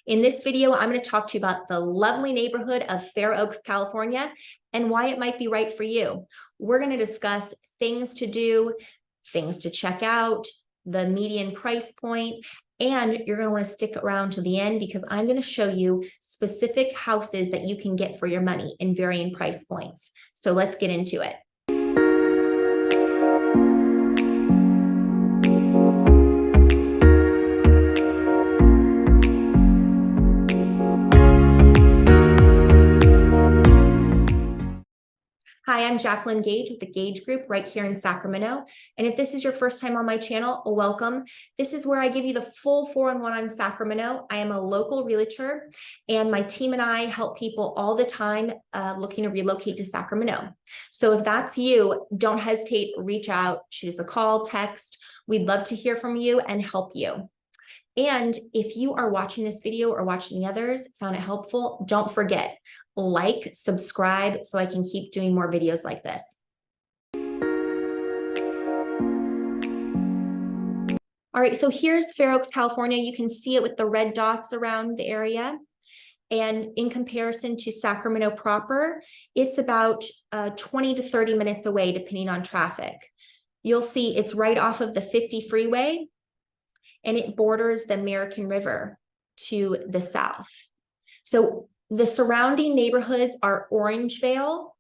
In this video, I'm going to talk to you about the lovely neighborhood of Fair Oaks, California, and why it might be right for you. We're going to discuss things to do, things to check out, the median price point, and you're going to want to stick around to the end because I'm going to show you specific houses that you can get for your money in varying price points. So let's get into it. Hi, I'm Jacqueline Gage with the Gage Group right here in Sacramento. And if this is your first time on my channel, welcome. This is where I give you the full 4-in-1 on Sacramento. I am a local realtor and my team and I help people all the time looking to relocate to Sacramento. So if that's you, don't hesitate, reach out, shoot us a call, text. We'd love to hear from you and help you. And if you are watching this video or watching the others, found it helpful, don't forget, like, subscribe so I can keep doing more videos like this. All right, so here's Fair Oaks, California. You can see it with the red dots around the area. And in comparison to Sacramento proper, it's about 20 to 30 minutes away, depending on traffic. You'll see it's right off of the 50 freeway, and it borders the American River to the south. So the surrounding neighborhoods are Orangevale,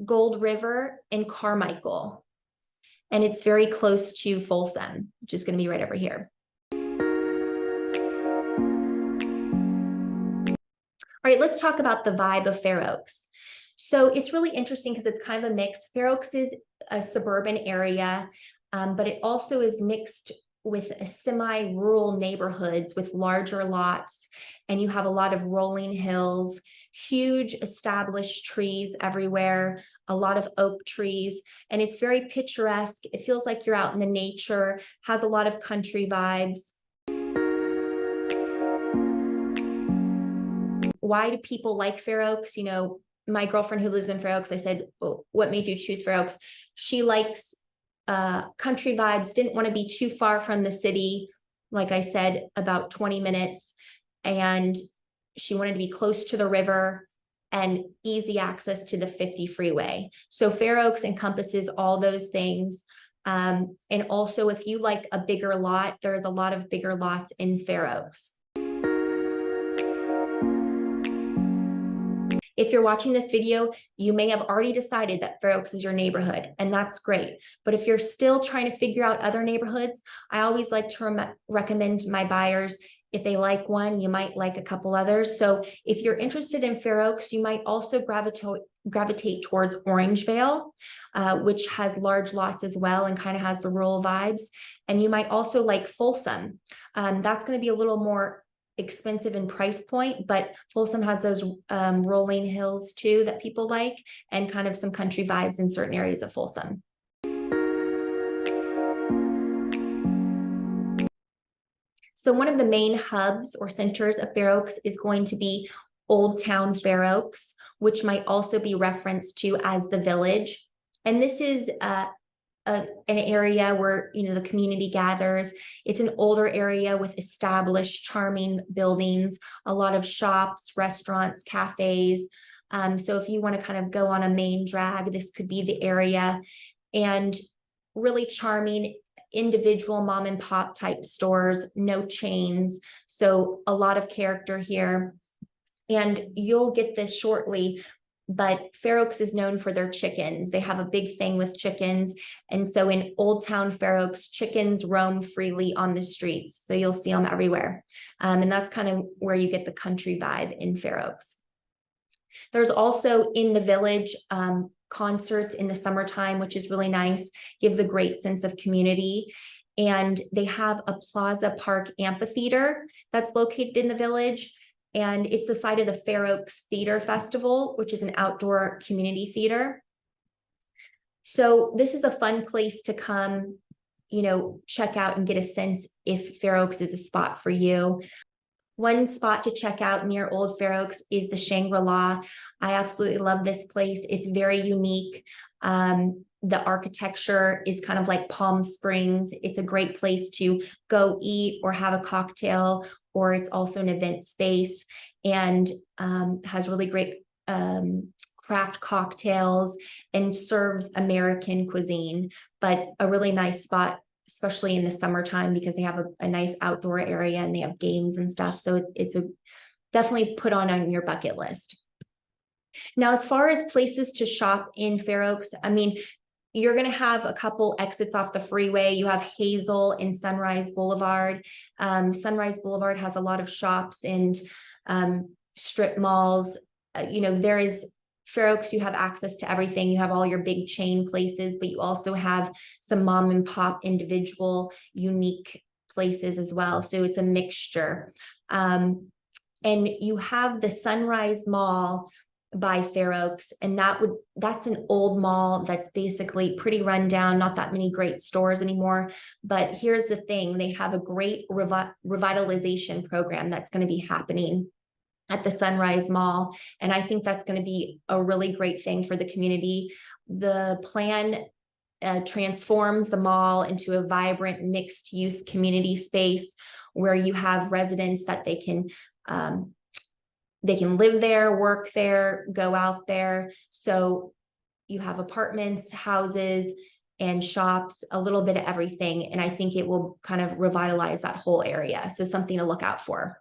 Gold River, and Carmichael. And it's very close to Folsom, which is going to be right over here. All right, let's talk about the vibe of Fair Oaks. So it's really interesting because it's kind of a mix. Fair Oaks is a suburban area, but it also is mixed with a semi-rural neighborhoods with larger lots, and you have a lot of rolling hills, huge established trees everywhere, a lot of oak trees, and it's very picturesque. It feels like you're out in the nature, has a lot of country vibes. Why do people like Fair Oaks? You know, my girlfriend who lives in Fair Oaks, I said, oh, what made you choose Fair Oaks? She likes country vibes, didn't want to be too far from the city. Like I said, about 20 minutes. And she wanted to be close to the river and easy access to the 50 freeway. So Fair Oaks encompasses all those things. And also if you like a bigger lot, there's a lot of bigger lots in Fair Oaks. If you're watching this video, you may have already decided that Fair Oaks is your neighborhood, and that's great. But if you're still trying to figure out other neighborhoods, I always like to recommend my buyers, if they like one, you might like a couple others. So if you're interested in Fair Oaks, you might also gravitate towards Orangevale, which has large lots as well and kind of has the rural vibes. And you might also like Folsom. That's going to be a little more expensive in price point, but Folsom has those rolling hills too that people like, and kind of some country vibes in certain areas of Folsom. So one of the main hubs or centers of Fair Oaks is going to be Old Town Fair Oaks, which might also be referenced to as the Village. And this is an area where, you know, the community gathers. It's an older area with established, charming buildings, a lot of shops, restaurants, cafes. So if you want to kind of go on a main drag, this could be the area. And really charming individual mom and pop type stores, no chains. So a lot of character here. And you'll get this shortly, but Fair Oaks is known for their chickens. They have a big thing with chickens. And so in Old Town Fair Oaks, chickens roam freely on the streets. So you'll see them everywhere. And that's kind of where you get the country vibe in Fair Oaks. There's also in the Village concerts in the summertime, which is really nice, gives a great sense of community. And they have a Plaza Park amphitheater that's located in the Village. And it's the site of the Fair Oaks Theater Festival, which is an outdoor community theater. So this is a fun place to come, you know, check out and get a sense if Fair Oaks is a spot for you. One spot to check out near Old Fair Oaks is the Shangri-La. I absolutely love this place. It's very unique. The architecture is kind of like Palm Springs. It's a great place to go eat or have a cocktail or it's also an event space, and has really great craft cocktails and serves American cuisine, but a really nice spot, especially in the summertime, because they have a nice outdoor area and they have games and stuff. So it's a definitely put on your bucket list. Now, as far as places to shop in Fair Oaks, I mean, you're going to have a couple exits off the freeway. You have Hazel and Sunrise Boulevard. Sunrise Boulevard has a lot of shops and strip malls. There is Fair Oaks, you have access to everything. You have all your big chain places, but you also have some mom and pop individual unique places as well. So it's a mixture. And you have the Sunrise Mall by Fair Oaks, and that's an old mall that's basically pretty run down, not that many great stores anymore. But here's the thing, they have a great revitalization program that's going to be happening at the Sunrise Mall. And I think that's going to be a really great thing for the community. The plan transforms the mall into a vibrant mixed use community space where you have residents that they can live there, work there, go out there. So you have apartments, houses, and shops, a little bit of everything. And I think it will kind of revitalize that whole area. So something to look out for.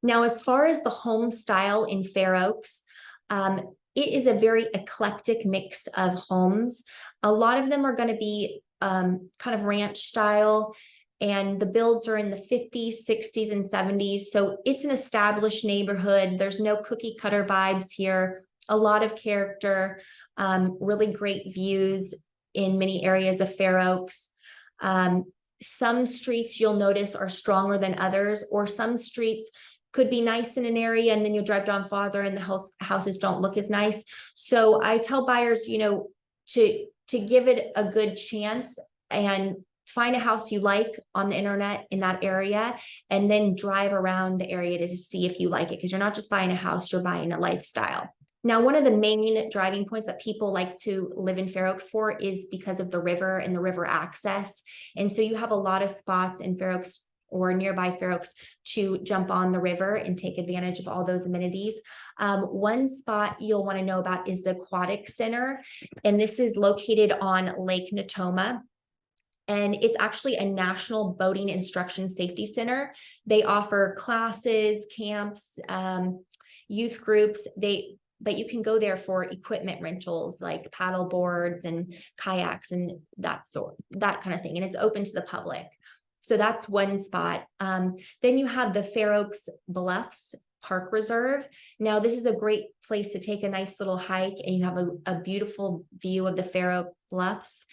Now, as far as the home style in Fair Oaks, it is a very eclectic mix of homes. A lot of them are going to be kind of ranch style, and the builds are in the 50s, 60s, and 70s. So it's an established neighborhood. There's no cookie cutter vibes here. A lot of character, really great views in many areas of Fair Oaks. Some streets you'll notice are stronger than others, or some streets could be nice in an area and then you'll drive down farther and the houses don't look as nice. So I tell buyers, to give it a good chance and find a house you like on the internet in that area, and then drive around the area to see if you like it, because you're not just buying a house, you're buying a lifestyle. Now, one of the main driving points that people like to live in Fair Oaks for is because of the river and the river access. And so you have a lot of spots in Fair Oaks or nearby Fair Oaks to jump on the river and take advantage of all those amenities. One spot you'll want to know about is the Aquatic Center, and this is located on Lake Natoma. And it's actually a national boating instruction safety center. They offer classes, camps, youth groups. But you can go there for equipment rentals like paddle boards and kayaks and that kind of thing. And it's open to the public. So that's one spot. Then you have the Fair Oaks Bluffs Park Reserve. Now, this is a great place to take a nice little hike, and you have a beautiful view of the Fair Oaks Bluffs.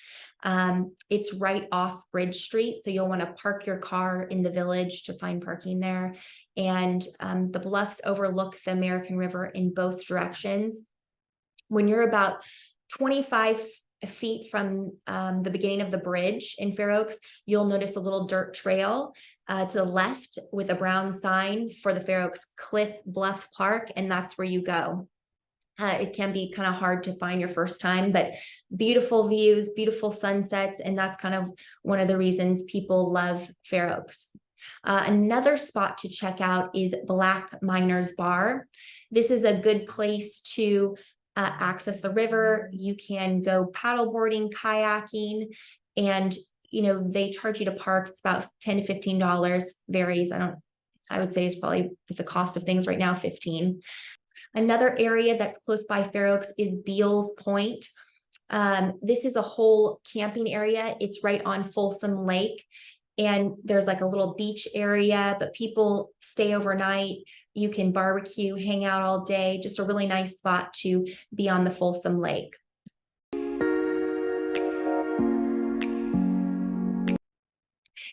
It's right off Bridge Street, so you'll want to park your car in the village to find parking there. And the bluffs overlook the American River in both directions. When you're about 25 feet from the beginning of the bridge in Fair Oaks, you'll notice a little dirt trail to the left with a brown sign for the Fair Oaks Cliff Bluff Park, and that's where you go. It can be kind of hard to find your first time, but beautiful views, beautiful sunsets, and that's kind of one of the reasons people love Fair Oaks. Another spot to check out is Black Miners Bar. This is a good place to access the river. You can go paddleboarding, kayaking, and they charge you to park. It's about $10 to $15, varies. I would say it's probably with the cost of things right now, $15. Another area that's close by Fair Oaks is Beals Point. This is a whole camping area. It's right on Folsom Lake, and there's like a little beach area, but people stay overnight. You can barbecue, hang out all day. Just a really nice spot to be on the Folsom Lake.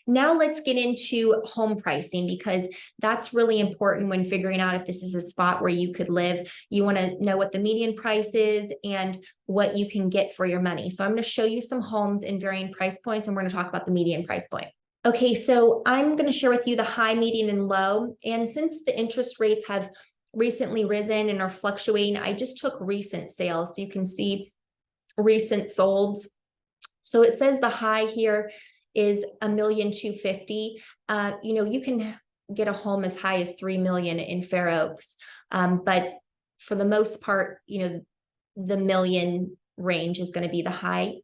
Now let's get into home pricing, because that's really important when figuring out if this is a spot where you could live. You want to know what the median price is and what you can get for your money. So I'm going to show you some homes in varying price points, and we're going to talk about the median price point. Okay, so I'm going to share with you the high, median, and low. And since the interest rates have recently risen and are fluctuating, I just took recent sales so you can see recent solds. So it says the high here is $1,250,000. You know, you can get a home as high as 3 million in Fair Oaks. But for the most part, you know, the million range is going to be the high.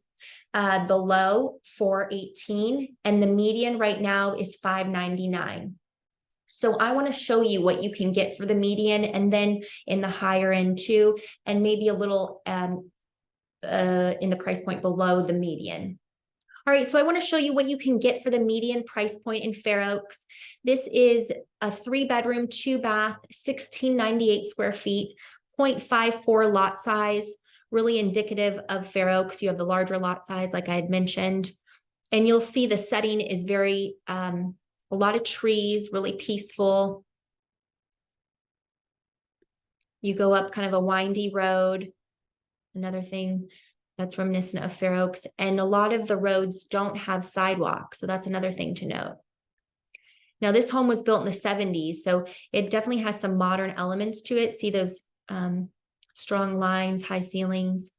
The low 418, and the median right now is 599. So I want to show you what you can get for the median, and then in the higher end too, and maybe a little in the price point below the median. All right, so I want to show you what you can get for the median price point in Fair Oaks. This is a 3-bedroom, 2-bath, 1698 square feet, 0.54 lot size, really indicative of Fair Oaks. You have the larger lot size, like I had mentioned, and you'll see the setting is very, a lot of trees, really peaceful. You go up kind of a windy road, another thing that's reminiscent of Fair Oaks, and a lot of the roads don't have sidewalks, so that's another thing to note. Now, this home was built in the 70s, so it definitely has some modern elements to it. See those strong lines, high ceilings,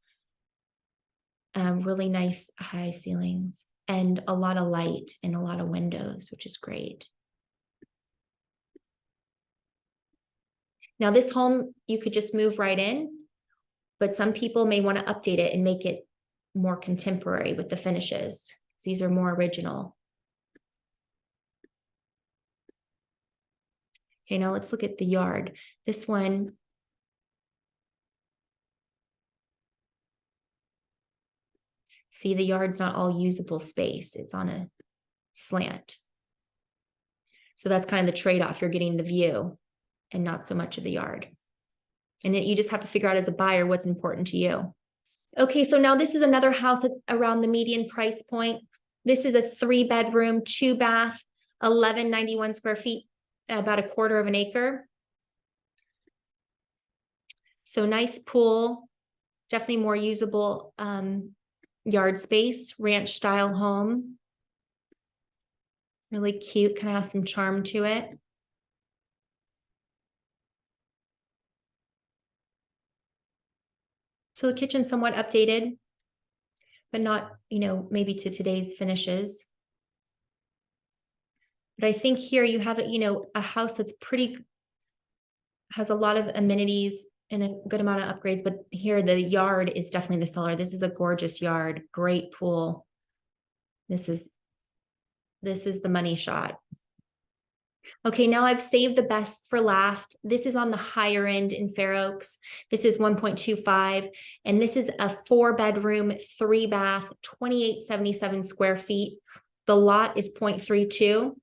really nice high ceilings, and a lot of light and a lot of windows, which is great. Now, this home, you could just move right in, but some people may want to update it and make it more contemporary with the finishes. These are more original. Okay, now let's look at the yard. This one, see, the yard's not all usable space. It's on a slant. So that's kind of the trade-off. You're getting the view and not so much of the yard. And you just have to figure out as a buyer what's important to you. Okay, so now this is another house around the median price point. This is a 3-bedroom, 2-bath, 1191 square feet, about 1/4 of an acre. So nice pool, definitely more usable yard space, ranch style home. Really cute, kind of has some charm to it. So the kitchen's somewhat updated, but not, you know, maybe to today's finishes. But I think here you have, you know, a house that's pretty, has a lot of amenities and a good amount of upgrades, but here the yard is definitely the seller. This is a gorgeous yard, great pool. This is the money shot. Okay, now I've saved the best for last. This is on the higher end in Fair Oaks. This is 1.25, and this is a 4-bedroom, 3-bath, 2877 square feet. The lot is 0.32,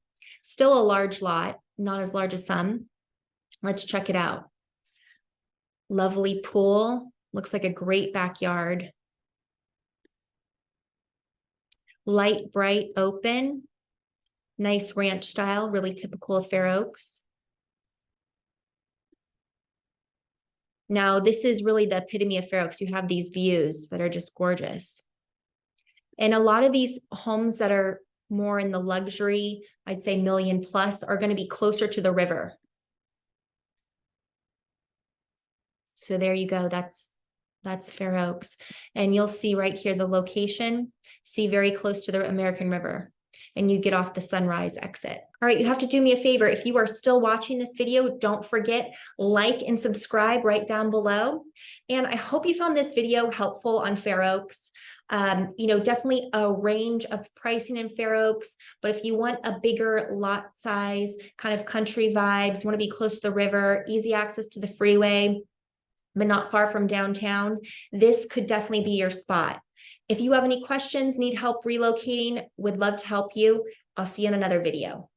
still a large lot, not as large as some. Let's check it out. Lovely pool, looks like a great backyard. Light, bright, open. Nice ranch style, really typical of Fair Oaks. Now, this is really the epitome of Fair Oaks. You have these views that are just gorgeous. And a lot of these homes that are more in the luxury, I'd say million plus, are going to be closer to the river. So there you go. That's Fair Oaks. And you'll see right here the location, see very close to the American River. And you get off the Sunrise exit. All right, you have to do me a favor. If you are still watching this video, don't forget, like and subscribe right down below. And I hope you found this video helpful on Fair Oaks. You know, definitely a range of pricing in Fair Oaks, but if you want a bigger lot size, kind of country vibes, want to be close to the river, easy access to the freeway, but not far from downtown, this could definitely be your spot. If you have any questions, need help relocating, would love to help you. I'll see you in another video.